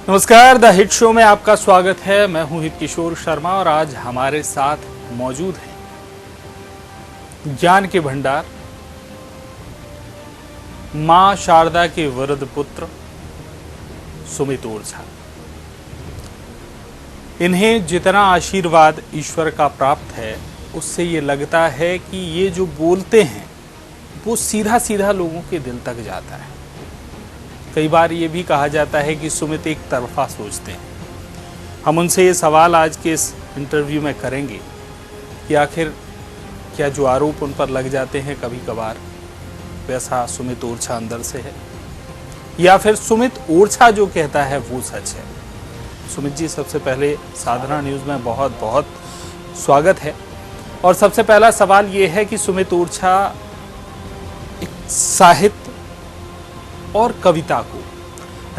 नमस्कार, the hit show में आपका स्वागत है। मैं हूं हित किशोर शर्मा और आज हमारे साथ मौजूद हैं ज्ञान के भंडार, मां शारदा के वरद पुत्र सुमित ओरछा। इन्हें जितना आशीर्वाद ईश्वर का प्राप्त है, उससे ये लगता है कि ये जो बोलते हैं वो सीधा सीधा लोगों के दिल तक जाता है। कई बार ये भी कहा जाता है कि सुमित एक तरफा सोचते हैं। हम उनसे ये सवाल आज के इस इंटरव्यू में करेंगे कि आखिर क्या जो आरोप उन पर लग जाते हैं कभी कभार, वैसा सुमित ओरछा अंदर से है, या फिर सुमित ओरछा जो कहता है वो सच है। सुमित जी, सबसे पहले साधना न्यूज़ में बहुत बहुत स्वागत है। और सबसे पहला सवाल ये है कि सुमित ओरछा एक साहित्य और कविता को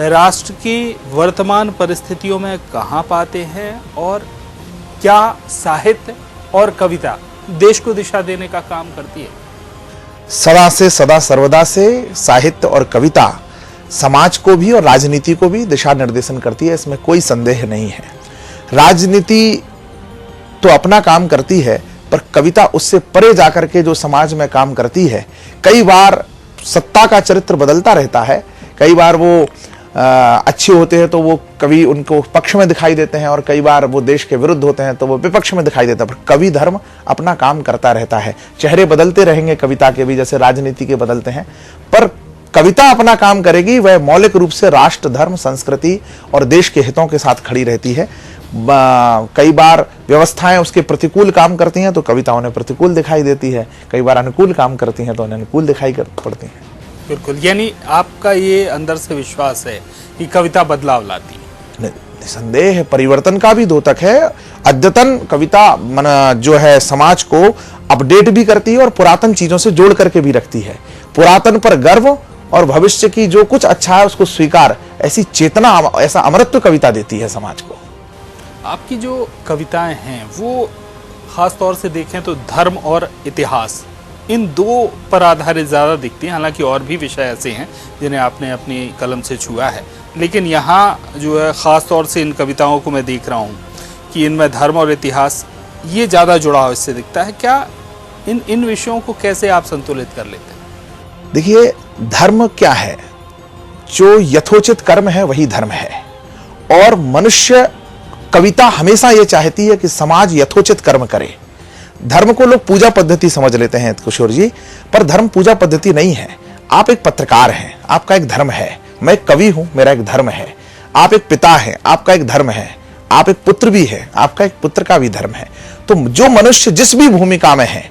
राष्ट्र की वर्तमान परिस्थितियों में कहां पाते हैं, और क्या साहित्य और कविता देश को दिशा देने का काम करती है? सदा से सदा सर्वदा से साहित्य और कविता समाज को भी और राजनीति को भी दिशा निर्देशन करती है, इसमें कोई संदेह नहीं है। राजनीति तो अपना काम करती है, पर कविता उससे परे जाकर के जो समाज में काम करती है। कई बार सत्ता का चरित्र बदलता रहता है, कई बार वो अच्छे होते हैं तो वो कवि उनको पक्ष में दिखाई देते हैं, और कई बार वो देश के विरुद्ध होते हैं तो वो विपक्ष में दिखाई देता है। पर कवि धर्म अपना काम करता रहता है। चेहरे बदलते रहेंगे कविता के भी, जैसे राजनीति के बदलते हैं, पर कविता अपना काम करेगी। वह मौलिक रूप से राष्ट्र, धर्म, संस्कृति और देश के हितों के साथ खड़ी रहती है। कई बार व्यवस्थाएं उसके प्रतिकूल काम करती हैं तो कविता उन्हें प्रतिकूल दिखाई देती है, कई बार अनुकूल काम करती हैं तो उन्हें अनुकूल दिखाई पड़ती हैं। बिल्कुल, यानी आपका ये अंदर से विश्वास है कि कविता बदलाव लाती है? निसंदेह है, परिवर्तन का भी द्योतक है। अद्यतन कविता जो है समाज को अपडेट भी करती है और पुरातन चीजों से जोड़ करके भी रखती है। पुरातन पर गर्व और भविष्य की जो कुछ अच्छा है उसको स्वीकार, ऐसी चेतना, ऐसा अमरत्व कविता देती है समाज को। आपकी जो कविताएं हैं वो खास तौर से देखें तो धर्म और इतिहास, इन दो पर आधारित ज़्यादा दिखती हैं। हालांकि और भी विषय ऐसे हैं जिन्हें आपने अपनी कलम से छुआ है, लेकिन यहाँ जो है ख़ास तौर से इन कविताओं को मैं देख रहा हूँ कि इनमें धर्म और इतिहास ये ज़्यादा जुड़ाव इससे दिखता है। क्या इन विषयों को कैसे आप संतुलित कर लेते हैं? देखिए, धर्म क्या है? जो यथोचित कर्म है वही धर्म है। और मनुष्य, कविता हमेशा ये चाहती है कि समाज यथोचित कर्म करे। धर्म को लोग पूजा पद्धति समझ लेते हैं किशोर जी, पर धर्म पूजा पद्धति नहीं है। आप एक पत्रकार हैं, आपका एक धर्म है। मैं एक कवि हूं, मेरा एक धर्म है। आप एक पिता हैं, आपका एक धर्म है। आप एक पुत्र भी है, आपका एक पुत्र का भी धर्म है। तो जो मनुष्य जिस भी भूमिका में है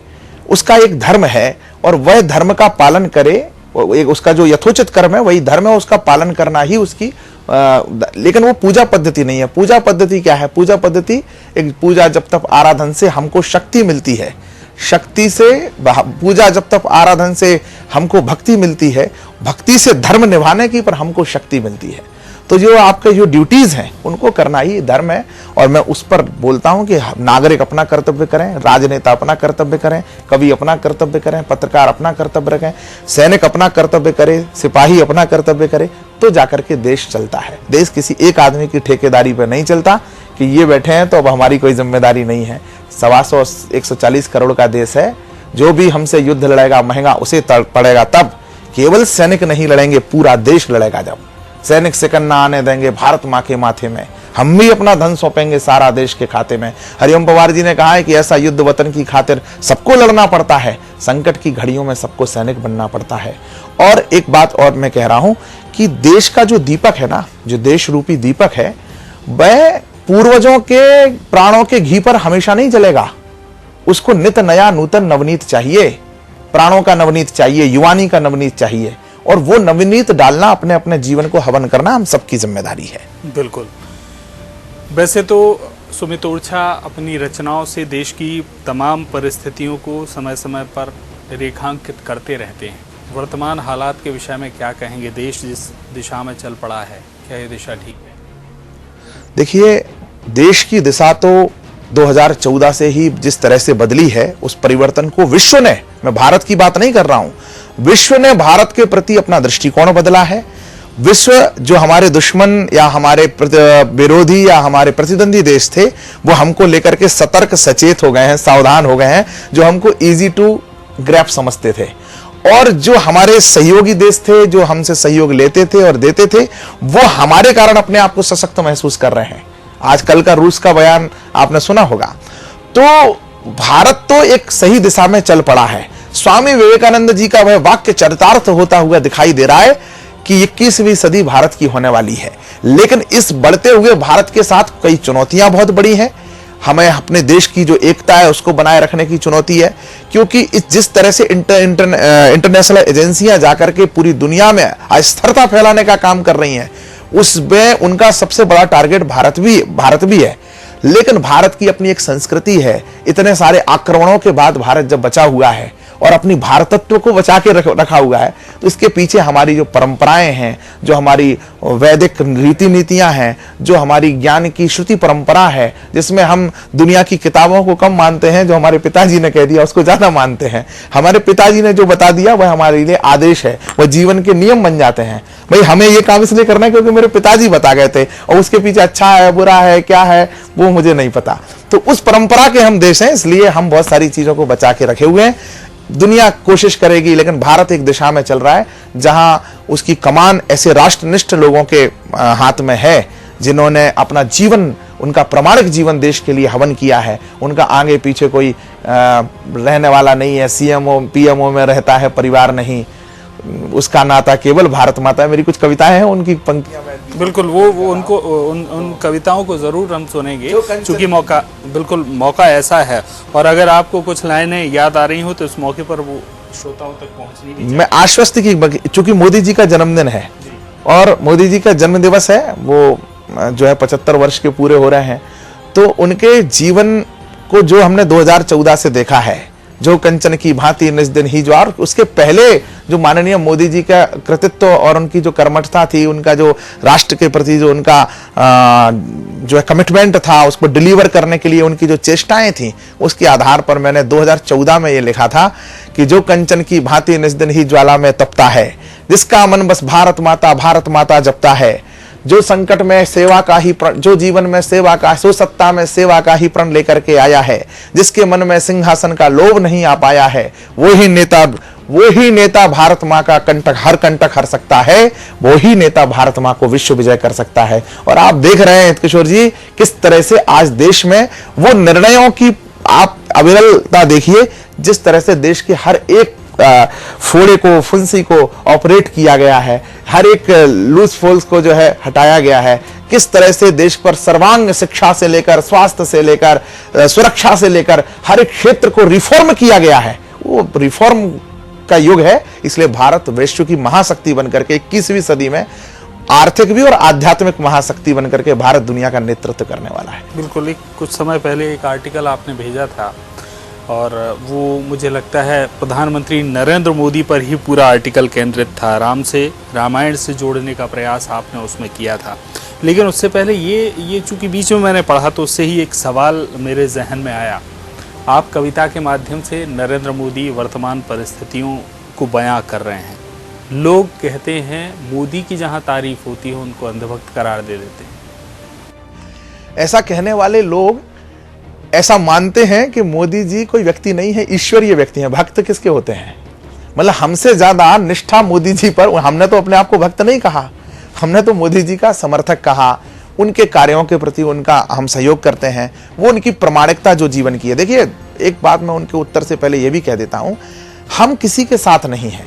उसका एक धर्म है, और वह धर्म का पालन करे। उसका जो यथोचित कर्म है वही धर्म है, उसका पालन करना ही उसकी लेकिन वो पूजा पद्धति नहीं है। पूजा पद्धति क्या है? पूजा पद्धति एक पूजा जब तक आराधन से हमको शक्ति मिलती है, शक्ति से पूजा जब तक आराधन से हमको भक्ति मिलती है, भक्ति से धर्म निभाने की पर हमको शक्ति मिलती है। तो जो आपके जो ड्यूटीज हैं उनको करना ही धर्म है। और मैं उस पर बोलता हूं कि नागरिक अपना कर्तव्य करें, राजनेता अपना कर्तव्य करें, कवि अपना कर्तव्य करें, पत्रकार अपना कर्तव्य रखें, सैनिक अपना कर्तव्य करे, सिपाही अपना कर्तव्य करे, तो जाकर के देश चलता है। देश किसी एक आदमी की ठेकेदारी पर नहीं चलता कि ये बैठे हैं तो अब हमारी कोई जिम्मेदारी नहीं है। 140 करोड़ का देश है। जो भी हमसे युद्ध लड़ेगा महंगा उसे पड़ेगा। तब केवल सैनिक नहीं लड़ेंगे, पूरा देश लड़ेगा। जब सैनिक सिकन ना आने देंगे भारत माँ के माथे में, हम भी अपना धन सौंपेंगे सारा देश के खाते में। हरिओम पवार जी ने कहा है कि ऐसा युद्ध वतन की खातिर सबको लड़ना पड़ता है, संकट की घड़ियों में सबको सैनिक बनना पड़ता है। और एक बात और मैं कह रहा हूं कि देश का जो दीपक है ना, जो देश रूपी दीपक है, वह पूर्वजों के प्राणों के घी पर हमेशा नहीं जलेगा। उसको नित नया नूतन नवनीत चाहिए, प्राणों का नवनीत चाहिए, युवानी का नवनीत चाहिए। और वो नवनीत डालना, अपने अपने जीवन को हवन करना हम सबकी जिम्मेदारी है। बिल्कुल। वैसे तो सुमित ओरछा अपनी रचनाओं से देश की तमाम परिस्थितियों को समय समय पर रेखांकित करते रहते हैं। वर्तमान हालात के विषय में क्या कहेंगे? देश जिस दिशा में चल पड़ा है, क्या ये दिशा ठीक है? देखिए, देश की दिशा तो 2014 से ही जिस तरह से बदली है, उस परिवर्तन को विश्व ने, मैं भारत की बात नहीं कर रहा हूं, विश्व ने भारत के प्रति अपना दृष्टिकोण बदला है। विश्व जो हमारे दुश्मन या हमारे विरोधी या हमारे प्रतिद्वंदी देश थे, वो हमको लेकर के सतर्क सचेत हो गए हैं, सावधान हो गए हैं, जो हमको इजी टू ग्रैब समझते थे। और जो हमारे सहयोगी देश थे, जो हमसे सहयोग लेते थे और देते थे, वो हमारे कारण अपने आप को सशक्त महसूस कर रहे हैं। आजकल का रूस का बयान आपने सुना होगा। तो भारत तो एक सही दिशा में चल पड़ा है। स्वामी विवेकानंद जी का वह वाक्य चरितार्थ होता हुआ दिखाई दे रहा है कि 21वीं सदी भारत की होने वाली है। लेकिन इस बढ़ते हुए भारत के साथ कई चुनौतियां बहुत बड़ी हैं। हमें अपने देश की जो एकता है उसको बनाए रखने की चुनौती है, क्योंकि जिस तरह से इंटरनेशनल एजेंसियां जाकर के पूरी दुनिया में अस्थिरता फैलाने का काम कर रही हैं, उसमें उनका सबसे बड़ा टारगेट भारत भी है। लेकिन भारत की अपनी एक संस्कृति है। इतने सारे आक्रमणों के बाद भारत जब बचा हुआ है और अपनी भारतत्व को बचा के रखा हुआ है, तो इसके पीछे हमारी जो परंपराएं हैं, जो हमारी वैदिक रीति नीतियां हैं, जो हमारी ज्ञान की श्रुति परंपरा है, जिसमें हम दुनिया की किताबों को कम मानते हैं, जो हमारे पिताजी ने कह दिया उसको ज्यादा मानते हैं। हमारे पिताजी ने जो बता दिया वह हमारे लिए आदेश है, वह जीवन के नियम बन जाते हैं। भाई हमें ये काम इसलिए करना है क्योंकि मेरे पिताजी बता गए थे, और उसके पीछे अच्छा है बुरा है क्या है वो मुझे नहीं पता। तो उस परंपरा के हम देश हैं, इसलिए हम बहुत सारी चीजों को बचा के रखे हुए हैं। दुनिया कोशिश करेगी, लेकिन भारत एक दिशा में चल रहा है जहां उसकी कमान ऐसे राष्ट्रनिष्ठ लोगों के हाथ में है, जिन्होंने अपना जीवन, उनका प्रामाणिक जीवन देश के लिए हवन किया है। उनका आगे पीछे कोई रहने वाला नहीं है, सीएमओ पीएमओ में रहता है परिवार नहीं, उसका नाता केवल भारत माता है। मेरी कुछ कविताएं हैं, उनकी पंक्तियां मैं बिल्कुल वो उनको उन कविताओं को जरूर हम सुनेंगे, क्योंकि मौका ऐसा है। और अगर आपको कुछ लाइनें याद आ रही हो तो इस मौके पर वो श्रोताओं तक पहुंचनी भी। मैं आश्वस्त की, चूंकि मोदी जी का जन्मदिन है और मोदी जी का जन्म दिवस है, वो जो है 75 वर्ष के पूरे हो रहे हैं, तो उनके जीवन को जो हमने 2014 से देखा है, जो कंचन की भांति निज दिन ही ज्वार, उसके पहले जो माननीय मोदी जी का कृतित्व और उनकी जो कर्मठता थी, उनका जो राष्ट्र के प्रति जो उनका जो है कमिटमेंट था, उसको डिलीवर करने के लिए उनकी जो चेष्टाएं थी, उसके आधार पर मैंने 2014 में ये लिखा था कि जो कंचन की भांति निज दिन ही ज्वाला में तपता है, जिसका मन बस भारत माता जपता है, जो संकट में सेवा का ही प्रण, जो जीवन में सेवा का, सो सत्ता में सेवा का ही प्रण लेकर के आया है, जिसके मन में सिंहासन का लोभ नहीं आ पाया है, वो ही नेता भारत माँ का कंटक हर सकता है, वो ही नेता भारत माँ को विश्व विजय कर सकता है। और आप देख रहे हैं किशोर जी, किस तरह से आज देश में वो निर्णयों की आप अविरलता देखिए, जिस तरह से देश के हर एक फोड़े को, फुंसी को ऑपरेट किया गया है, हर एक लूज फोल्स को जो है हटाया गया है, किस तरह से देश पर सर्वांग शिक्षा से लेकर, स्वास्थ्य से लेकर, सुरक्षा से लेकर हर एक क्षेत्र को रिफॉर्म किया गया है। वो रिफॉर्म का युग है, इसलिए भारत विश्व की महाशक्ति बनकर के 21वीं सदी में आर्थिक भी और आध्यात्मिक महाशक्ति बनकर के भारत दुनिया का नेतृत्व करने वाला है। बिल्कुल, कुछ समय पहले एक आर्टिकल आपने भेजा था और वो मुझे लगता है प्रधानमंत्री नरेंद्र मोदी पर ही पूरा आर्टिकल केंद्रित था। रामायण से जोड़ने का प्रयास आपने उसमें किया था। लेकिन उससे पहले ये चूंकि बीच में मैंने पढ़ा तो उससे ही एक सवाल मेरे जहन में आया। आप कविता के माध्यम से नरेंद्र मोदी वर्तमान परिस्थितियों को बयां कर रहे हैं। लोग कहते हैं मोदी की जहां तारीफ होती है उनको अंधभक्त करार दे देते हैं। ऐसा कहने वाले लोग ऐसा मानते हैं कि मोदी जी कोई व्यक्ति नहीं है, ईश्वरीय व्यक्ति हैं। भक्त किसके होते हैं? मतलब हमसे ज्यादा निष्ठा मोदी जी पर, हमने तो अपने आप को भक्त नहीं कहा, हमने तो मोदी जी का समर्थक कहा। उनके कार्यों के प्रति उनका हम सहयोग करते हैं, वो उनकी प्रामाणिकता जो जीवन की है। देखिए, एक बात मैं उनके उत्तर से पहले ये भी कह देता हूं, हम किसी के साथ नहीं हैं,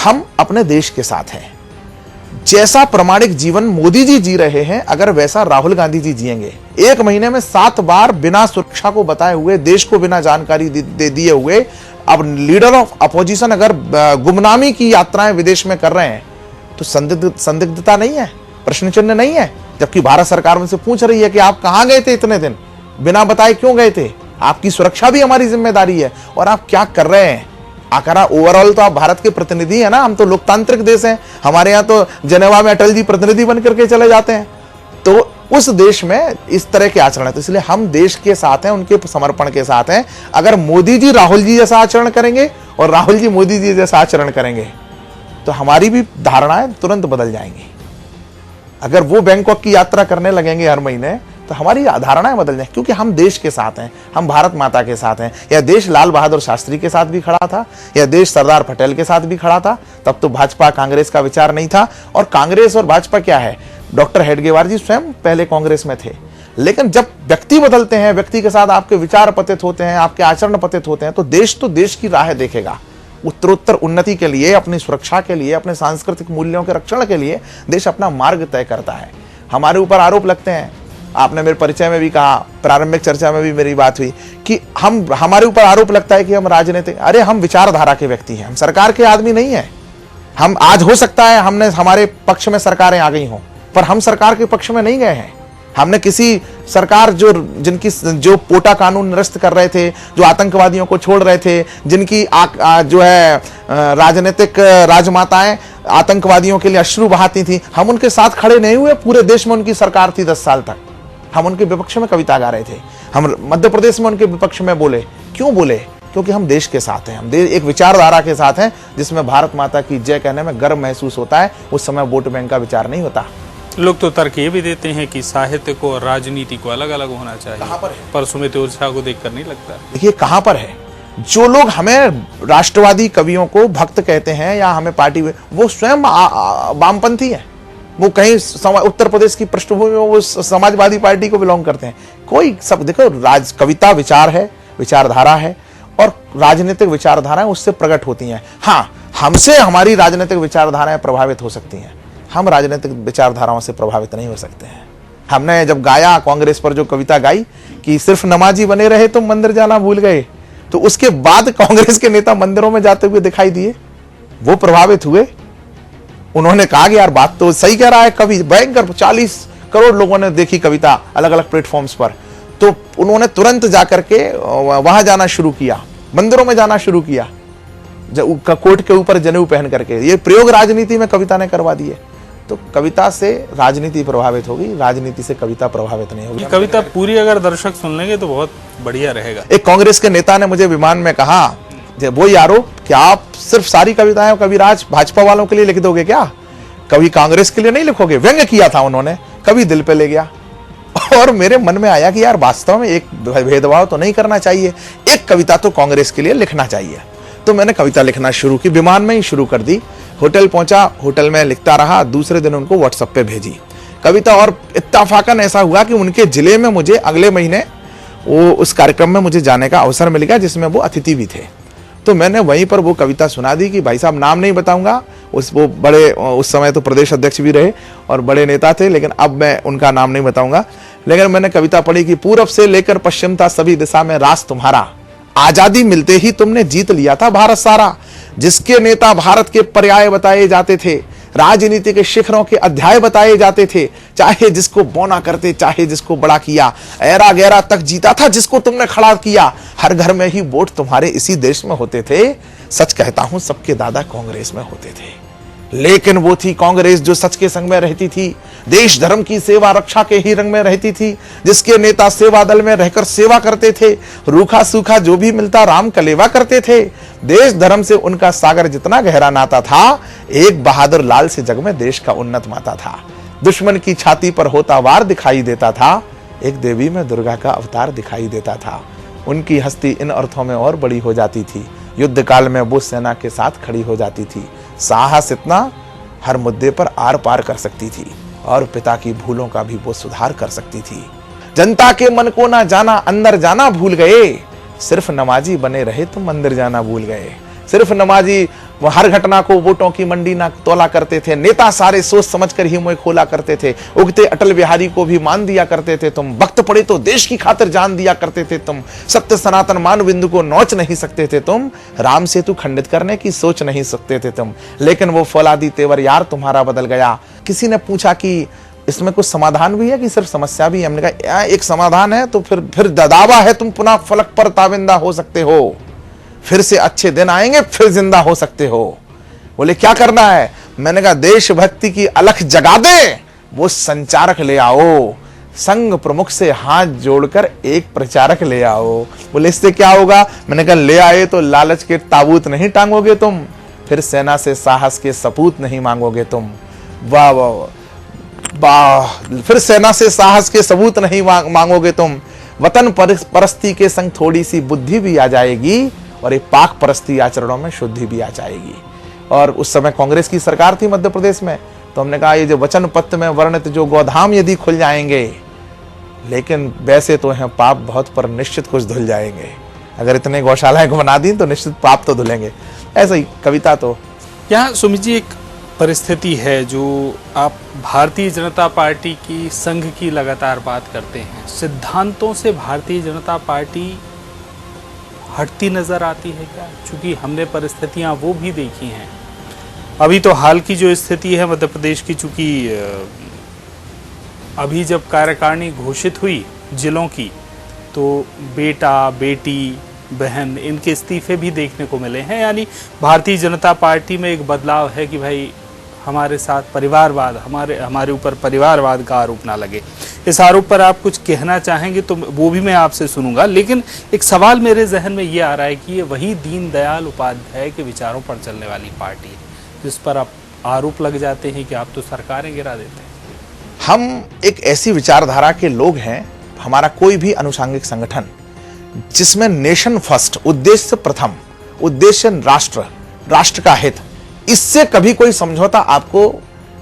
हम अपने देश के साथ हैं। जैसा प्रामाणिक जीवन मोदी जी जी रहे हैं, अगर वैसा राहुल गांधी जी जिएंगे, 1 महीने में 7 बार बिना सुरक्षा को बताए हुए, देश को बिना जानकारी दिए हुए, अब लीडर ऑफ अपोजिशन अगर गुमनामी की यात्राएं विदेश में कर रहे हैं, तो संदिग्धता नहीं है, प्रश्न चिन्ह नहीं है। जबकि भारत सरकार उनसे पूछ रही है कि आप कहां गए थे इतने दिन, बिना बताए क्यों गए थे, आपकी सुरक्षा भी हमारी जिम्मेदारी है, और आप क्या कर रहे हैं। आखिर ओवरऑल तो आप भारत के प्रतिनिधि है ना, हम तो लोकतांत्रिक देश हैं, हमारे यहाँ तो जेनेवा में अटल जी प्रतिनिधि बन करके चले जाते हैं। तो उस देश में इस तरह के आचरण है, तो इसलिए हम देश के साथ हैं, उनके समर्पण के साथ हैं। अगर मोदी जी राहुल जी जैसा आचरण करेंगे और राहुल जी मोदी जी जैसा आचरण करेंगे, तो हमारी भी धारणाएं तुरंत बदल जाएंगी। अगर वो बैंकॉक की यात्रा करने लगेंगे हर महीने तो हमारी धारणाएं बदल जाएंगी, क्योंकि हम देश के साथ हैं, हम भारत माता के साथ हैं। यह देश लाल बहादुर शास्त्री के साथ भी खड़ा था, यह देश सरदार पटेल के साथ भी खड़ा था। तब तो भाजपा कांग्रेस का विचार नहीं था। और कांग्रेस और भाजपा क्या है, डॉक्टर हेडगेवार जी स्वयं पहले कांग्रेस में थे, लेकिन जब व्यक्ति बदलते हैं, व्यक्ति के साथ आपके विचार पतित होते हैं, आपके आचरण पतित होते हैं, तो देश की राह देखेगा। उत्तरोत्तर उन्नति के लिए, अपनी सुरक्षा के लिए, अपने सांस्कृतिक मूल्यों के रक्षण के लिए देश अपना मार्ग तय करता है। हमारे ऊपर आरोप लगते हैं, आपने मेरे परिचय में भी कहा, प्रारंभिक चर्चा में भी मेरी बात हुई कि हमारे ऊपर आरोप लगता है कि हम राजनीतिक, अरे हम विचारधारा के व्यक्ति हैं, हम सरकार के आदमी नहीं है। हम आज हो सकता है हमारे पक्ष में सरकारें आ गई हों, पर हम सरकार के पक्ष में नहीं गए हैं। हमने किसी सरकार जो पोटा कानून निरस्त कर रहे थे, जो आतंकवादियों को छोड़ रहे थे, जिनकी जो है राजनीतिक राजमाताएं आतंकवादियों के लिए अश्रु बहाती थी, हम उनके साथ खड़े नहीं हुए। पूरे देश में उनकी सरकार थी 10 साल तक, हम उनके विपक्ष में कविता गा रहे थे। हम मध्य प्रदेश में उनके विपक्ष में बोले, क्यों बोले? क्योंकि हम देश के साथ हैं, हम एक विचारधारा के साथ हैं जिसमें भारत माता की जय कहने में गर्व महसूस होता है। उस समय वोट बैंक का विचार नहीं होता। लोग तो तर्क ये भी देते हैं कि साहित्य को और राजनीति को अलग अलग होना चाहिए। कहां पर है? पर सुमित ओझा को देखकर नहीं लगता। देखिए कहां पर है, जो लोग हमें राष्ट्रवादी कवियों को भक्त कहते हैं या हमें पार्टी, वो स्वयं वामपंथी है। वो कहीं उत्तर प्रदेश की पृष्ठभूमि में वो समाजवादी पार्टी को बिलोंग करते हैं। कोई सब देखो, कविता विचार है, विचारधारा है, और राजनीतिक विचारधाराएं उससे प्रकट होती हैं। हाँ, हमसे हमारी राजनीतिक विचारधाराएं प्रभावित हो सकती हैं, हम राजनीतिक विचारधाराओं से प्रभावित नहीं हो सकते हैं। हमने जब गाया कांग्रेस पर जो कविता गाई कि सिर्फ नमाजी बने रहे तुम मंदिर जाना भूल गए, तो उसके बाद कांग्रेस के नेता मंदिरों में जाते हुए दिखाई दिए, वो प्रभावित हुए। उन्होंने कहा कि यार बात तो सही कह रहा है कवि, भयंकर 40 करोड़ लोगों ने देखी कविता अलग अलग प्लेटफॉर्म्स पर, तो उन्होंने तुरंत जाकर के वहां जाना शुरू किया, मंदिरों में जाना शुरू किया, कोट के ऊपर जनेऊ पहन करके। ये प्रयोग राजनीति में कविता ने करवा दिए। तो कविता से राजनीति प्रभावित होगी, राजनीति से कविता प्रभावित नहीं होगी। कविता पूरी अगर दर्शक सुन लेंगे तो बहुत बढ़िया रहेगा। एक कांग्रेस के नेता ने मुझे विमान में कहा, वो यारो क्या आप सिर्फ सारी कविताएं कविराज भाजपा वालों के लिए लिख दोगे क्या, कभी कांग्रेस के लिए नहीं लिखोगे? व्यंग्य किया था उन्होंने, कभी दिल पे ले गया। और मेरे मन में आया कि यार वास्तव में एक भेदभाव तो नहीं करना चाहिए, एक कविता तो कांग्रेस के लिए लिखना चाहिए। तो मैंने कविता लिखना शुरू की, विमान में ही शुरू कर दी। होटल पहुंचा, होटल में लिखता रहा, दूसरे दिन उनको व्हाट्सएप पे भेजी कविता। और इत्तेफाकन ऐसा हुआ कि उनके जिले में मुझे अगले महीने वो उस कार्यक्रम में मुझे जाने का अवसर मिल गया जिसमें वो अतिथि भी थे। तो मैंने वहीं पर वो कविता सुना दी कि भाई साहब, नाम नहीं बताऊंगा, वो बड़े उस समय तो प्रदेश अध्यक्ष भी रहे और बड़े नेता थे, लेकिन अब मैं उनका नाम नहीं बताऊंगा। लेकिन मैंने कविता पढ़ी कि पूरब से लेकर पश्चिम था सभी दिशा में राज तुम्हारा, आजादी मिलते ही तुमने जीत लिया था भारत सारा। जिसके नेता भारत के पर्याय बताए जाते थे, राजनीति के शिखरों के अध्याय बताए जाते थे, चाहे जिसको बौना करते चाहे जिसको बड़ा किया, ऐरा गैरा तक जीता था जिसको तुमने खड़ा किया। हर घर में ही वोट तुम्हारे इसी देश में होते थे, सच कहता हूं सबके दादा कांग्रेस में होते थे। लेकिन वो थी कांग्रेस जो सच के संग में रहती थी, देश धर्म की सेवा रक्षा के ही रंग में रहती थी, जिसके नेता सेवा दल में रहकर सेवा करते थे, रूखा सूखा जो भी मिलता राम कलेवा करते थे। देश धर्म से उनका सागर जितना गहरा नाता था, एक बहादुर लाल से जग में देश का उन्नत माता था। दुश्मन की छाती पर होता वार दिखाई देता था, एक देवी में दुर्गा का अवतार दिखाई देता था। उनकी हस्ती इन अर्थों में और बड़ी हो जाती थी, युद्ध काल में वो सेना के साथ खड़ी हो जाती थी। साहस इतना, हर मुद्दे पर आर पार कर सकती थी, और पिता की भूलों का भी वो सुधार कर सकती थी। जनता के मन को ना जाना, अंदर जाना भूल गए, सिर्फ नमाजी बने रहे तुम मंदिर जाना भूल गए। सिर्फ नमाजी वो हर घटना को वोटों की मंडी ना तोला करते थे, नेता सारे सोच समझ कर ही मुंह खोला करते थे। उगते अटल बिहारी को भी मान दिया करते थे तुम, वक्त पड़े तो देश की खातिर जान दिया करते थे तुम। सत्य सनातन मान बिंदु को नोच नहीं सकते थे तुम, राम सेतु खंडित करने की सोच नहीं सकते थे तुम। लेकिन वो फौलादी तेवर यार तुम्हारा बदल गया। किसी ने पूछा कि इसमें कुछ समाधान भी है कि सिर्फ समस्या भी है? हमने कहा एक समाधान है तो फिर दावा है, तुम पुनः फलक पर ताबिंदा हो सकते हो, फिर से अच्छे दिन आएंगे, फिर जिंदा हो सकते हो। बोले क्या करना है? मैंने कहा देशभक्ति की अलख जगा दे, वो संचारक ले आओ, संघ प्रमुख से हाथ जोड़कर एक प्रचारक ले आओ। बोले इससे क्या होगा? मैंने कहा ले आए तो लालच के ताबूत नहीं टांगोगे तुम, फिर सेना से साहस के सपूत नहीं मांगोगे तुम। वाह वाह, फिर सेना से साहस के सबूत नहीं मांगोगे तुम, वतन परस्ती के संग थोड़ी सी बुद्धि भी आ जाएगी और ये पाक परस्ती आचरणों में शुद्धि भी आ जाएगी। और उस समय कांग्रेस की सरकार थी मध्य प्रदेश में, तो हमने कहा ये जो वचन पत्र में वर्णित जो गोधाम यदि खुल जाएंगे, लेकिन वैसे तो हैं पाप बहुत, पर निश्चित कुछ धुल जाएंगे। अगर इतने गौशालाएं को बना दी तो निश्चित पाप तो धुलेंगे। ऐसा ही कविता तो यहाँ सुमित जी एक परिस्थिति है जो आप भारतीय जनता पार्टी की संघ की लगातार बात करते हैं, सिद्धांतों से भारतीय जनता पार्टी हटती नजर आती है क्या? क्योंकि हमने परिस्थितियां वो भी देखी हैं। अभी तो हाल की जो स्थिति है मध्य प्रदेश की, चूंकि अभी जब कार्यकारिणी घोषित हुई जिलों की, तो बेटा बेटी बहन इनके इस्तीफे भी देखने को मिले हैं। यानी भारतीय जनता पार्टी में एक बदलाव है कि भाई हमारे साथ परिवारवाद, हमारे ऊपर परिवारवाद का आरोप ना लगे। इस आरोप पर आप कुछ कहना चाहेंगे तो वो भी मैं आपसे सुनूंगा, लेकिन एक सवाल मेरे जहन में ये आ रहा है कि ये वही दीनदयाल उपाध्याय के विचारों पर चलने वाली पार्टी है जिस पर आप आरोप लग जाते हैं कि आप तो सरकारें गिरा देते हैं। हम एक ऐसी विचारधारा के लोग हैं, हमारा कोई भी अनुषांगिक संगठन जिसमें नेशन फर्स्ट, उद्देश्य प्रथम, उद्देश्य राष्ट्र का हित, इससे कभी कोई समझौता आपको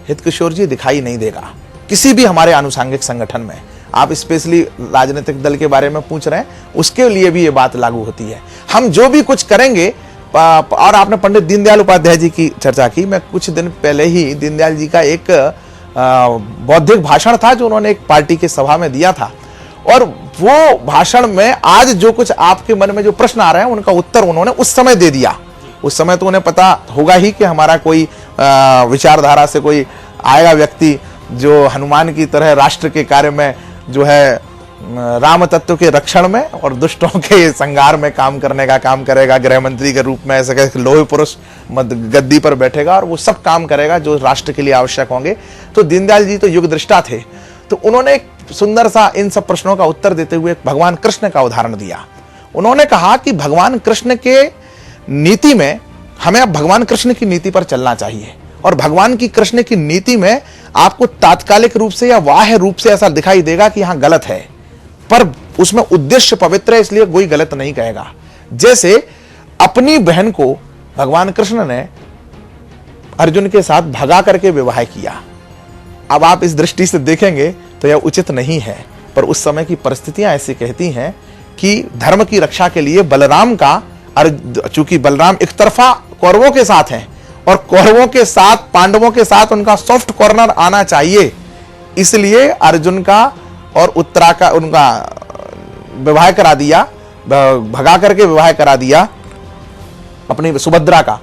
हित किशोर जी दिखाई नहीं देगा किसी भी हमारे आनुषंगिक संगठन में। आप स्पेशली राजनीतिक दल के बारे में पूछ रहे हैं, उसके लिए भी ये बात लागू होती है। हम जो भी कुछ करेंगे, और आपने पंडित दीनदयाल उपाध्याय जी की चर्चा की, मैं कुछ दिन पहले ही दीनदयाल जी का एक बौद्धिक भाषण था जो उन्होंने एक पार्टी की सभा में दिया था, और वो भाषण में आज जो कुछ आपके मन में जो प्रश्न आ रहे हैं उनका उत्तर उन्होंने उस समय दे दिया। उस समय तो उन्हें पता होगा ही कि हमारा कोई विचारधारा से कोई आएगा व्यक्ति जो हनुमान की तरह राष्ट्र के कार्य में जो है राम तत्व के रक्षण में और दुष्टों के संहार में काम करने का काम करेगा, गृह मंत्री के रूप में ऐसे लोहे पुरुष गद्दी पर बैठेगा और वो सब काम करेगा जो राष्ट्र के लिए आवश्यक होंगे। तो दीनदयाल जी तो युग दृष्टा थे, तो उन्होंने एक सुंदर सा इन सब प्रश्नों का उत्तर देते हुए भगवान कृष्ण का उदाहरण दिया। उन्होंने कहा कि भगवान कृष्ण के नीति में हमें अब भगवान कृष्ण की नीति पर चलना चाहिए, और भगवान की कृष्ण की नीति में आपको तात्कालिक रूप से या बाह्य रूप से ऐसा दिखाई देगा कि यहां गलत है, पर उसमें उद्देश्य पवित्र है, इसलिए कोई गलत नहीं कहेगा। जैसे अपनी बहन को भगवान कृष्ण ने अर्जुन के साथ भगा करके विवाह किया। अब आप इस दृष्टि से देखेंगे तो यह उचित नहीं है, पर उस समय की परिस्थितियां ऐसी कहती हैं कि धर्म की रक्षा के लिए बलराम का, चूंकि बलराम एक तरफा कौरवों के साथ हैं और कौरवों के साथ पांडवों के साथ उनका सॉफ्ट कॉर्नर आना चाहिए, इसलिए अर्जुन का और उत्तरा का उनका विवाह करा दिया, भगा करके विवाह करा दिया, अपनी सुभद्रा का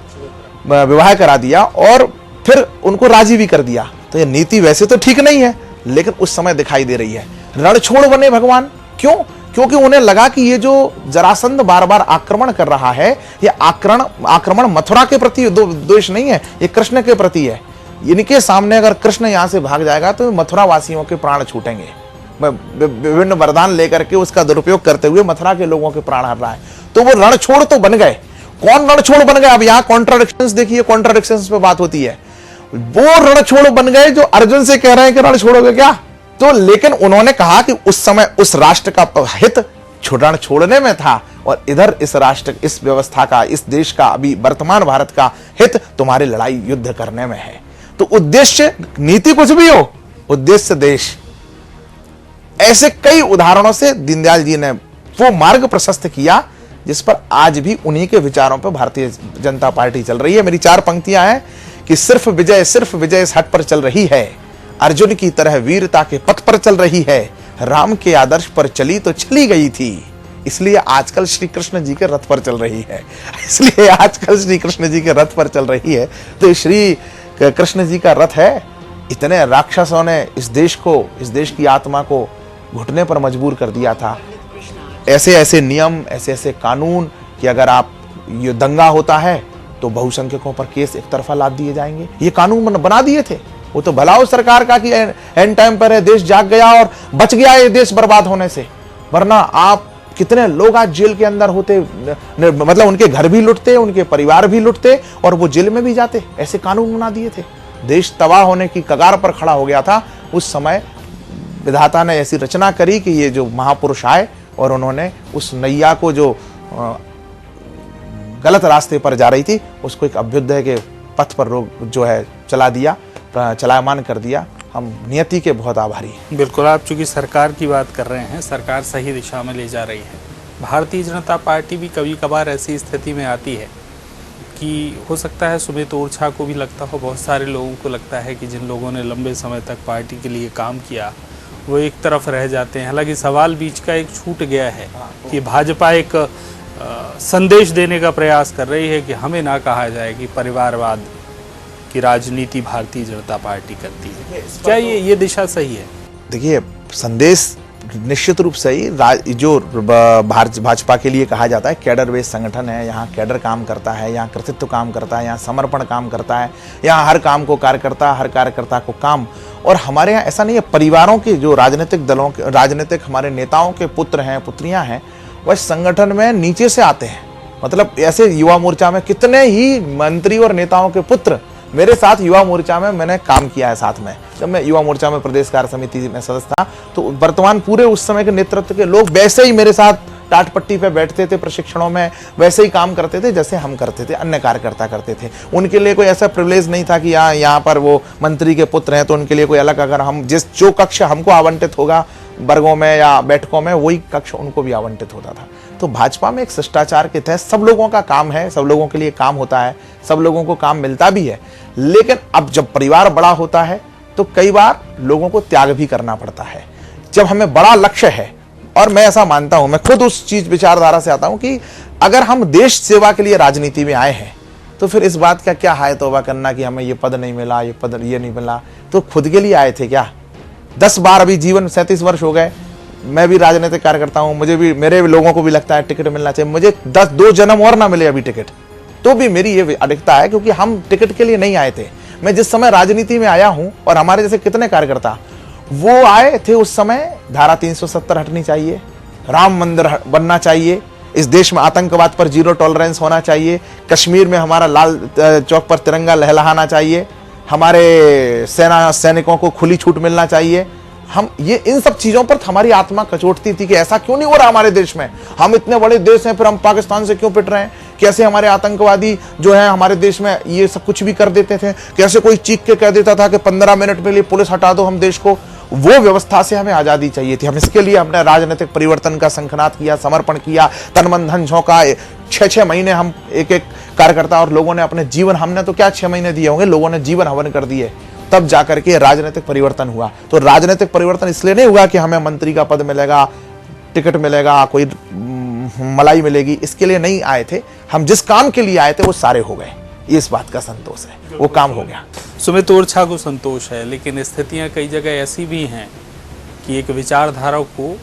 विवाह करा दिया और फिर उनको राजी भी कर दिया। तो ये नीति वैसे तो ठीक नहीं है, लेकिन उस समय दिखाई दे रही है। रण छोड़ बने भगवान, क्यों? क्योंकि उन्हें लगा कि ये जो जरासंध बार बार आक्रमण कर रहा है, ये आक्रमण मथुरा के प्रति द्वेष नहीं है, ये कृष्ण के प्रति है। इनके सामने अगर कृष्ण यहां से भाग जाएगा तो मथुरा वासियों के प्राण छूटेंगे। विभिन्न वरदान लेकर के उसका दुरुपयोग करते हुए मथुरा के लोगों के प्राण हर रहा है। तो वो रण छोड़ तो बन गए। कौन रण छोड़ बन गए? अब यहाँ कॉन्ट्राडिक्शंस देखिए, कॉन्ट्राडिक्शंस पे बात होती है। वो रण छोड़ बन गए जो अर्जुन से कह रहे हैं कि रण छोड़ोगे क्या? तो लेकिन उन्होंने कहा कि उस समय उस राष्ट्र का हित रण छोड़ने में था, और इधर इस राष्ट्र, इस व्यवस्था का, इस देश का, अभी वर्तमान भारत का हित तुम्हारी लड़ाई युद्ध करने में है। तो उद्देश्य नीति कुछ भी हो, उद्देश्य देश। ऐसे कई उदाहरणों से दीनदयाल जी ने वो मार्ग प्रशस्त किया जिस पर आज भी उन्हीं के विचारों पर भारतीय जनता पार्टी चल रही है। मेरी 4 पंक्तियां हैं कि सिर्फ विजय इस हट पर चल रही है, अर्जुन की तरह वीरता के पथ पर चल रही है, राम के आदर्श पर चली तो चली गई थी, इसलिए आजकल श्री कृष्ण जी के रथ पर चल रही है। इसलिए आजकल श्री कृष्ण जी के रथ पर चल रही है। तो श्री कृष्ण जी का रथ है। इतने राक्षसों ने इस देश की आत्मा को घुटने पर मजबूर कर दिया था। ऐसे ऐसे नियम, ऐसे ऐसे कानून कि अगर आप ये दंगा होता है तो बहुसंख्यकों पर केस एक तरफा लाद दिए जाएंगे। ये कानून बना दिए थे। वो तो भला उस सरकार का कि एंड टाइम पर है, देश जाग गया और बच गया ये देश बर्बाद होने से। वरना आप कितने लोग आज जेल के अंदर होते, मतलब उनके घर भी लुटते, उनके परिवार भी लुटते और वो जेल में भी जाते। ऐसे कानून बना दिए थे। देश तबाह होने की कगार पर खड़ा हो गया था, उस समय विधाता ने ऐसी रचना करी कि ये जो महापुरुष आए और उन्होंने उस नैया को जो गलत रास्ते पर जा रही थी उसको एक अभ्युदय के पथ पर जो है चलायमान कर दिया। हम नियति के बहुत आभारी हैं। बिल्कुल, आप चूंकि सरकार की बात कर रहे हैं, सरकार सही दिशा में ले जा रही है। भारतीय जनता पार्टी भी कभी कभार ऐसी स्थिति में आती है कि हो सकता है सुमित ओरछा को भी लगता हो, बहुत सारे लोगों को लगता है कि जिन लोगों ने लंबे समय तक पार्टी के लिए काम किया वो एक तरफ रह जाते हैं। हालांकि सवाल बीच का एक छूट गया है कि भाजपा एक संदेश देने का प्रयास कर रही है कि हमें ना कहा जाए कि परिवारवाद की राजनीति भारतीय जनता पार्टी करती है। क्या ये दिशा सही है? देखिए, संदेश निश्चित रूप से ही जो भाजपा के लिए कहा जाता है कैडर बेस्ड संगठन है, यहाँ कैडर काम करता है, यहाँ कृतित्व काम करता है, यहाँ समर्पण काम करता है, यहाँ हर काम को कार्यकर्ता, हर कार्यकर्ता को काम। और हमारे यहाँ ऐसा नहीं है, परिवारों के जो राजनीतिक दलों के राजनीतिक हमारे नेताओं के पुत्र हैं, पुत्रियां हैं, वह संगठन में नीचे से आते हैं। मतलब ऐसे युवा मोर्चा में कितने ही मंत्री और नेताओं के पुत्र मेरे साथ युवा मोर्चा में मैंने काम किया है। साथ में जब मैं युवा मोर्चा में प्रदेश कार्य समिति में सदस्य था तो वर्तमान पूरे उस समय के नेतृत्व के लोग वैसे ही मेरे साथ टाट पट्टी पे बैठते थे, प्रशिक्षणों में वैसे ही काम करते थे जैसे हम करते थे, अन्य कार्यकर्ता करते थे। उनके लिए कोई ऐसा प्रिविलेज नहीं था कि यहाँ पर वो मंत्री के पुत्र हैं तो उनके लिए कोई अलग, अगर हम जो कक्ष हमको आवंटित होगा वर्गों में या बैठकों में, वही कक्ष उनको भी आवंटित होता था। तो भाजपा में एक शिष्टाचार के तहत सब लोगों का काम है, सब लोगों के लिए काम होता है, सब लोगों को काम मिलता भी है। लेकिन अब जब परिवार बड़ा होता है तो कई बार लोगों को त्याग भी करना पड़ता है। जब हमें बड़ा लक्ष्य है, और मैं ऐसा मानता हूं, मैं खुद उस चीज विचारधारा से आता हूं कि अगर हम देश सेवा के लिए राजनीति में आए हैं तो फिर इस बात का क्या हाय तौबा करना कि हमें ये पद नहीं मिला, ये पद ये नहीं मिला। तो खुद के लिए आए थे क्या? 10 बार अभी जीवन 37 वर्ष हो गए, मैं भी राजनीतिक कार्यकर्ता हूं, मुझे भी, मेरे लोगों को भी लगता है टिकट मिलना चाहिए। मुझे 2 जन्म और ना मिले अभी टिकट तो भी मेरी ये अधिकता है, क्योंकि हम टिकट के लिए नहीं आए थे। मैं जिस समय राजनीति में आया हूं और हमारे जैसे कितने कार्यकर्ता वो आए थे, उस समय धारा 370 हटनी चाहिए, राम मंदिर बनना चाहिए, इस देश में आतंकवाद पर 0 टॉलरेंस होना चाहिए, कश्मीर में हमारा लाल चौक पर तिरंगा लहलहाना चाहिए, हमारे सैनिकों को खुली छूट मिलना चाहिए। हम ये इन सब चीजों पर हमारी आत्मा कचोटती थी कि ऐसा क्यों नहीं हो रहा हमारे देश में। हम इतने बड़े देश हैं, फिर हम पाकिस्तान से क्यों पिट रहे हैं? कैसे हमारे आतंकवादी जो है हमारे देश में ये सब कुछ भी कर देते थे? कैसे कोई चीख के कह देता था कि 15 मिनट में लिए पुलिस हटा दो हम देश को? वो व्यवस्था से हमें आजादी चाहिए थी। हम इसके लिए हमने राजनीतिक परिवर्तन का शंखनाद किया, समर्पण किया, तन मन धन झोंका। 6-6 महीने हम एक कार्यकर्ता और लोगों ने अपने जीवन, हमने तो क्या 6 महीने दिए होंगे, लोगों ने जीवन हवन कर दिए, तब जाकर के राजनीतिक परिवर्तन हुआ। तो राजनीतिक परिवर्तन इसलिए नहीं हुआ कि हमें मंत्री का पद मिलेगा, टिकट मिलेगा, कोई मलाई मिलेगी, इसके लिए नहीं आए थे। हम जिस काम के लिए आए थे वो सारे हो गए, इस बात का संतोष है, वो काम हो गया। सुमित ओरछा को संतोष है, लेकिन स्थितियां कई जगह ऐसी भी हैं कि एक विचारधारा को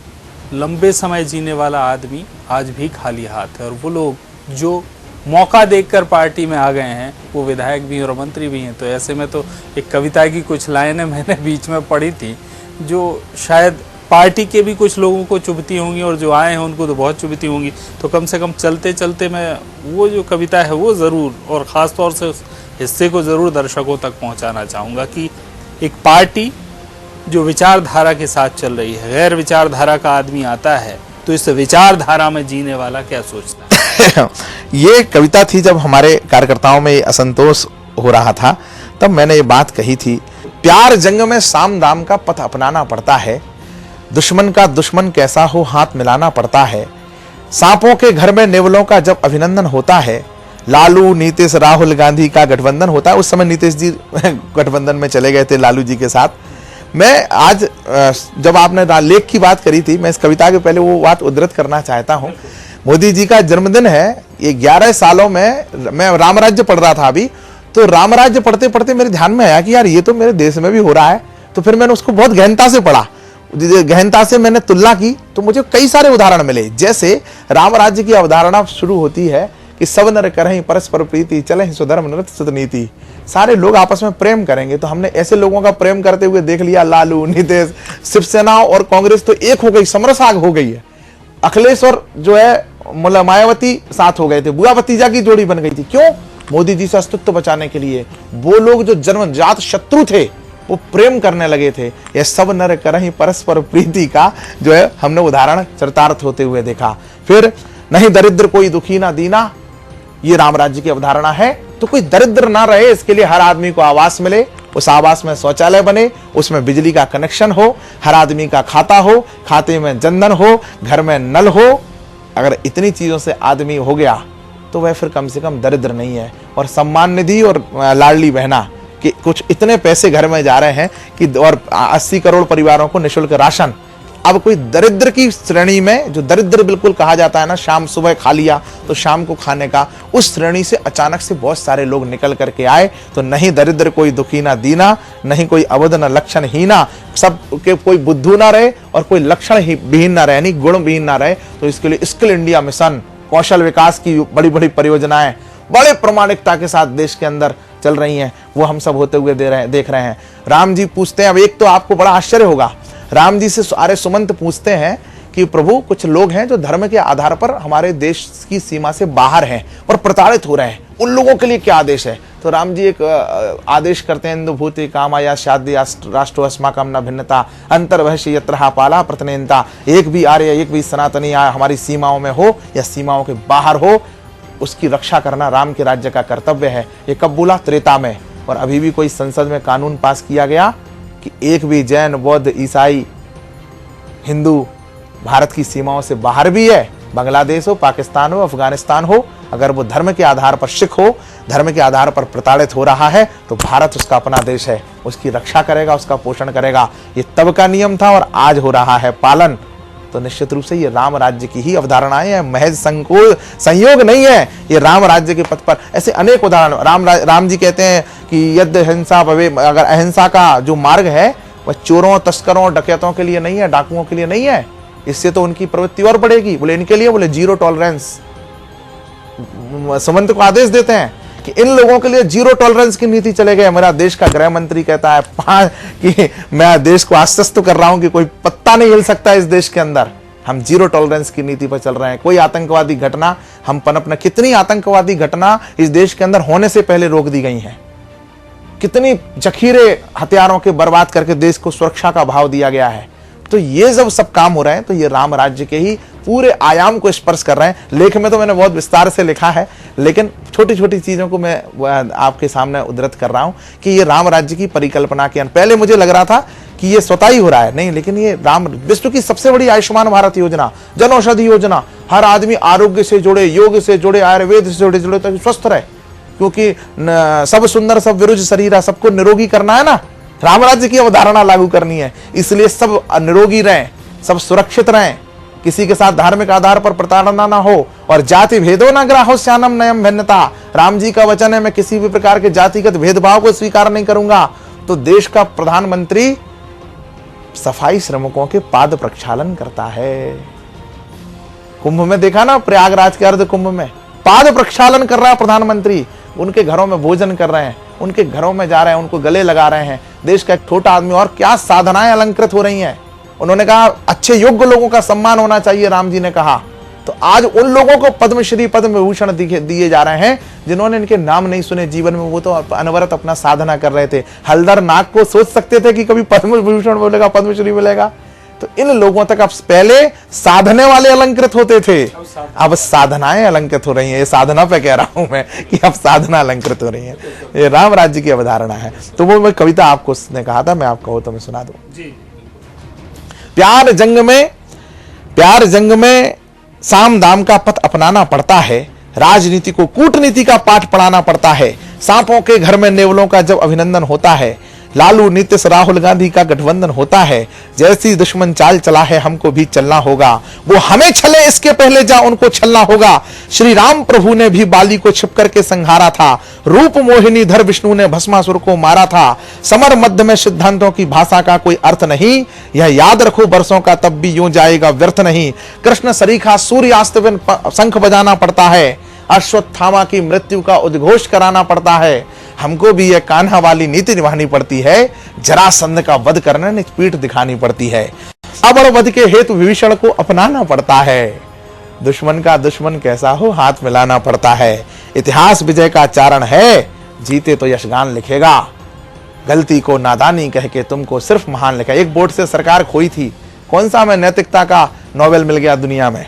लंबे समय जीने वाला आदमी आज भी खाली हाथ है, और वो लोग जो मौका देखकर पार्टी में आ गए हैं वो विधायक भी और मंत्री भी हैं। तो ऐसे में तो एक कविता की कुछ लाइनें मैंने बीच में पढ़ी थी जो शायद पार्टी के भी कुछ लोगों को चुभती होंगी और जो आए हैं उनको तो बहुत चुभती होंगी। तो कम से कम चलते चलते मैं वो जो कविता है वो ज़रूर, और ख़ास तौर से उस हिस्से को ज़रूर दर्शकों तक पहुंचाना चाहूँगा कि एक पार्टी जो विचारधारा के साथ चल रही है, गैर विचारधारा का आदमी आता है तो इस विचारधारा में जीने वाला क्या सोचता है? ये कविता थी जब हमारे कार्यकर्ताओं में असंतोष हो रहा था, तब मैंने ये बात कही थी, प्यार जंग में साम दाम का पथ अपनाना पड़ता है, दुश्मन का दुश्मन कैसा हो हाथ मिलाना पड़ता है, सांपों के घर में नेवलों का जब अभिनंदन होता है, लालू नीतीश राहुल गांधी का गठबंधन होता है। उस समय नीतीश जी गठबंधन में चले गए थे लालू जी के साथ। मैं आज जब आपने लेख की बात करी थी, मैं इस कविता के पहले वो बात उद्धृत करना चाहता हूँ। मोदी जी का जन्मदिन है, ये 11 सालों में मैं राम राज्य पढ़ रहा था अभी, तो राम राज्य पढ़ते पढ़ते मेरे ध्यान में आया कि यार ये तो मेरे देश में भी हो रहा है। तो फिर मैंने उसको बहुत गहनता से पढ़ा, गहनता से मैंने तुलना की, तो मुझे कई सारे उदाहरण मिले। जैसे राम राज्य की अवधारणा शुरू होती है कि सब नर करें परस्पर प्रीति, चलें स्वधर्म नृत्य सुतनीति, सारे लोग आपस में प्रेम करेंगे। तो हमने ऐसे लोगों का प्रेम करते हुए देख लिया, लालू नीतीश, शिवसेना और कांग्रेस तो एक हो गई, समरसाग हो गई है। अखिलेश और जो है मायावती साथ हो गए थे, बुआ भतीजा की जोड़ी बन गई थी। क्यों? मोदी जी से अस्तित्व बचाने के लिए। वो लोग जो जन्मजात शत्रु थे वो प्रेम करने लगे थे। यह सब नर करहि परस्पर प्रीति का जो है हमने उदाहरण चरितार्थ होते हुए देखा। फिर नहीं दरिद्र कोई दुखी ना दीना, ये राम राज्य की अवधारणा है। तो कोई दरिद्र ना रहे, इसके लिए हर आदमी को आवास मिले, उस आवास में शौचालय बने, उसमें बिजली का कनेक्शन हो, हर आदमी का खाता हो, खाते में जनधन हो, घर में नल हो। अगर इतनी चीजों से आदमी हो गया तो वह फिर कम से कम दरिद्र नहीं है। और सम्मान निधि और लाडली बहना कि कुछ इतने पैसे घर में जा रहे हैं कि और 80 करोड़ परिवारों को निःशुल्क राशन। अब कोई दरिद्र की श्रेणी में, जो दरिद्र बिल्कुल कहा जाता है ना, शाम सुबह खा लिया तो शाम को खाने का, उस श्रेणी से अचानक से बहुत सारे लोग निकल करके आए। तो नहीं दरिद्र कोई दुखी ना दीना, नहीं कोई अवध न लक्षण हीना, सब के कोई बुद्धू ना रहे और कोई लक्षण विहीन ना रहे, यानी गुण विहीन ना रहे। तो इसके लिए स्किल इंडिया मिशन, कौशल विकास की बड़ी बड़ी परियोजनाएं बड़े प्रामाणिकता के साथ देश के अंदर चल रही हैं, वो हम सब होते हुए देख रहे हैं। राम जी पूछते हैं, अब एक तो आपको बड़ा आश्चर्य होगा, राम जी से आर्य सुमंत पूछते हैं कि प्रभु कुछ लोग हैं जो धर्म के आधार पर हमारे देश की सीमा से बाहर हैं और प्रताड़ित हो रहे हैं, उन लोगों के लिए क्या आदेश है? तो राम जी एक आदेश करते हैं, इंदु भूति कामाया शादी राष्ट्रो अस्माकम न भिन्नता अंतर्वहशी यत्रहा पाला प्रतनेनता। एक भी आर्य, एक भी सनातनी हमारी सीमाओं में हो या सीमाओं के बाहर हो, उसकी रक्षा करना राम के राज्य का कर्तव्य है। ये कब बोला? त्रेता में। और अभी भी कोई संसद में कानून पास किया गया कि एक भी जैन, बौद्ध, ईसाई, हिंदू भारत की सीमाओं से बाहर भी है, बांग्लादेश हो, पाकिस्तान हो, अफगानिस्तान हो, अगर वो धर्म के आधार पर सिख हो, धर्म के आधार पर प्रताड़ित हो रहा है, तो भारत उसका अपना देश है, उसकी रक्षा करेगा, उसका पोषण करेगा। ये तब का नियम था और आज हो रहा है पालन। तो निश्चित रूप से ये राम राज्य की ही अवधारणाएं हैं, महज संयोग नहीं है। ये राम राज्य के पथ पर ऐसे अनेक उदाहरण राम जी कहते हैं कि यद हिंसा भवे, अगर अहिंसा का जो मार्ग है वह चोरों, तस्करों, डकैतों के लिए नहीं है, डाकुओं के लिए नहीं है, इससे तो उनकी प्रवृत्ति और बढ़ेगी। बोले इनके लिए, बोले जीरो टॉलरेंस। सुमंत को आदेश देते हैं कि इन लोगों के लिए जीरो टॉलरेंस की नीति चले गए। मेरा देश का गृह मंत्री कहता है कि मैं देश को आश्वस्त कर रहा हूं कि कोई पत्ता नहीं हिल सकता इस देश के अंदर, हम जीरो टॉलरेंस की नीति पर चल रहे हैं। कोई आतंकवादी घटना हम पनपना, कितनी आतंकवादी घटना इस देश के अंदर होने से पहले रोक दी गई है, कितनी जखीरे हथियारों के बर्बाद करके देश को सुरक्षा का भाव दिया गया है। तो ये जब सब काम हो रहे हैं तो ये राम राज्य के ही पूरे आयाम को स्पर्श कर रहे हैं। लेख में तो मैंने बहुत विस्तार से लिखा है, लेकिन छोटी छोटी चीजों को मैं आपके सामने उद्धृत कर रहा हूं कि ये राम राज्य की परिकल्पना के पहले मुझे लग रहा था कि ये स्वतः ही हो रहा है, नहीं, लेकिन ये राम विश्व की सबसे बड़ी आयुष्मान भारत योजना, जन औषधि योजना, हर आदमी आरोग्य से जुड़े, योग से जुड़े, आयुर्वेद से जुड़े ताकि स्वस्थ रहे, क्योंकि सब सुंदर सब विरुज शरीर, सबको निरोगी करना है ना, राम राज्य की अवधारणा लागू करनी है। इसलिए सब निरोगी रहें, सब सुरक्षित रहें, किसी के साथ धार्मिक आधार पर प्रताड़ना ना हो, और जाति भेदो न ग्राहो श्यानम नयम भिन्नता। राम जी का वचन है, मैं किसी भी प्रकार के जातिगत भेदभाव को स्वीकार नहीं करूंगा। तो देश का प्रधानमंत्री सफाई श्रमिकों के पाद प्रक्षालन करता है। कुंभ में देखा ना, प्रयागराज के अर्ध कुंभ में पाद प्रक्षालन कर रहा है प्रधानमंत्री, उनके घरों में भोजन कर रहे हैं, उनके घरों में जा रहे हैं, उनको गले लगा रहे हैं। देश का एक छोटा आदमी, और क्या साधनाएं अलंकृत हो रही हैं। उन्होंने कहा अच्छे योग्य लोगों का सम्मान होना चाहिए, राम जी ने कहा। तो आज उन लोगों को पद्मश्री, पद्म विभूषण दिए जा रहे हैं जिन्होंने इनके नाम नहीं सुने जीवन में, वो तो अनवरत अपना साधना कर रहे थे। हलदर नाग को सोच सकते थे कि कभी पद्म विभूषण मिलेगा, पद्मश्री मिलेगा? तो इन लोगों तक अब पहले साधने वाले अलंकृत होते थे, अब साधनाएं अलंकृत हो रही हैं। ये साधना पे कह रहा हूं मैं कि अब साधना अलंकृत हो रही है। ये राम राज्य की अवधारणा है। तो वो मैं कविता आपको उसने कहा था, मैं आपको हो तो मैं सुना दूं। प्यार जंग में साम दाम का पथ अपनाना पड़ता है, राजनीति को कूटनीति का पाठ पढ़ाना पड़ता है। सांपों के घर में नेवलों का जब अभिनंदन होता है, लालू नीतीश राहुल गांधी का गठबंधन होता है। जैसी दुश्मन चाल चला है हमको भी चलना होगा, वो हमें छले इसके पहले जा उनको छलना होगा। श्री राम प्रभु ने भी बाली को छिप करके संहारा था, रूप मोहिनी धर विष्णु ने भस्मासुर को मारा था। समर मध्य में सिद्धांतों की भाषा का कोई अर्थ नहीं, यह याद रखो बरसों का तब भी यूं जाएगा व्यर्थ नहीं। कृष्ण सरीखा सूर्यास्त में शंख बजाना पड़ता है, अश्वत्थामा की मृत्यु का उद्घोष कराना पड़ता है। हमको भी यह कान्हा वाली नीति निभानी पड़ती है, जरासंध का वध करने ने पीठ दिखानी पड़ती है। अबड़ वध के हेतु विभीषण को अपनाना पड़ता है, दुश्मन का दुश्मन कैसा हो हाथ मिलाना पड़ता है। इतिहास विजय का चारण है, जीते तो यशगान लिखेगा। गलती को नादानी कह के तुमको सिर्फ महान लिखा। एक वोट से सरकार खोई थी, कौन सा हमें नैतिकता का नोबेल मिल गया दुनिया में।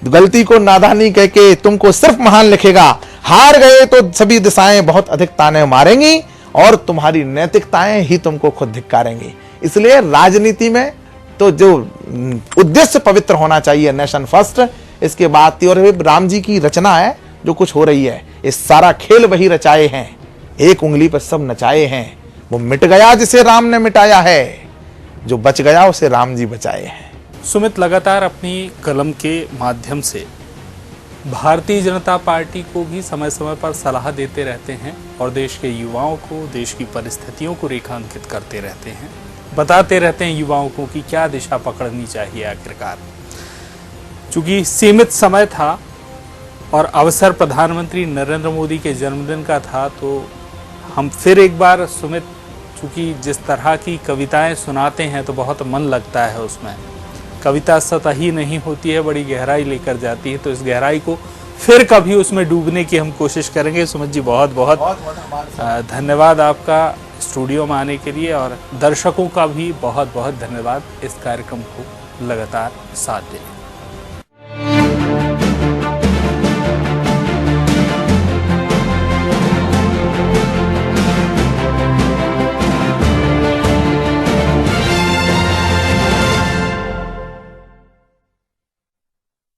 गलती को नादानी कह के तुमको सिर्फ महान लिखेगा। हार गए तो सभी दिशाएं बहुत अधिक ताने मारेंगी और तुम्हारी नैतिकताएं ही तुमको खुद धिक्कारेंगी। इसलिए राजनीति में तो जो उद्देश्य पवित्र होना चाहिए, नेशन फर्स्ट, इसके बाद और राम जी की रचना है जो कुछ हो रही है, ये सारा खेल वही रचाए हैं, एक उंगली पर सब नचाए हैं। वो मिट गया जिसे राम ने मिटाया है, जो बच गया उसे राम जी बचाए हैं। सुमित लगातार अपनी कलम के माध्यम से भारतीय जनता पार्टी को भी समय समय पर सलाह देते रहते हैं और देश के युवाओं को, देश की परिस्थितियों को रेखांकित करते रहते हैं, बताते रहते हैं युवाओं को कि क्या दिशा पकड़नी चाहिए आखिरकार। चूंकि सीमित समय था और अवसर प्रधानमंत्री नरेंद्र मोदी के जन्मदिन का था, तो हम फिर एक बार सुमित, चूंकि जिस तरह की कविताएं सुनाते हैं तो बहुत मन लगता है उसमें। कविता सतही नहीं होती है, बड़ी गहराई लेकर जाती है, तो इस गहराई को फिर कभी उसमें डूबने की हम कोशिश करेंगे। सुमित जी बहुत बहुत धन्यवाद आपका स्टूडियो में आने के लिए, और दर्शकों का भी बहुत बहुत धन्यवाद इस कार्यक्रम को लगातार साथ देने।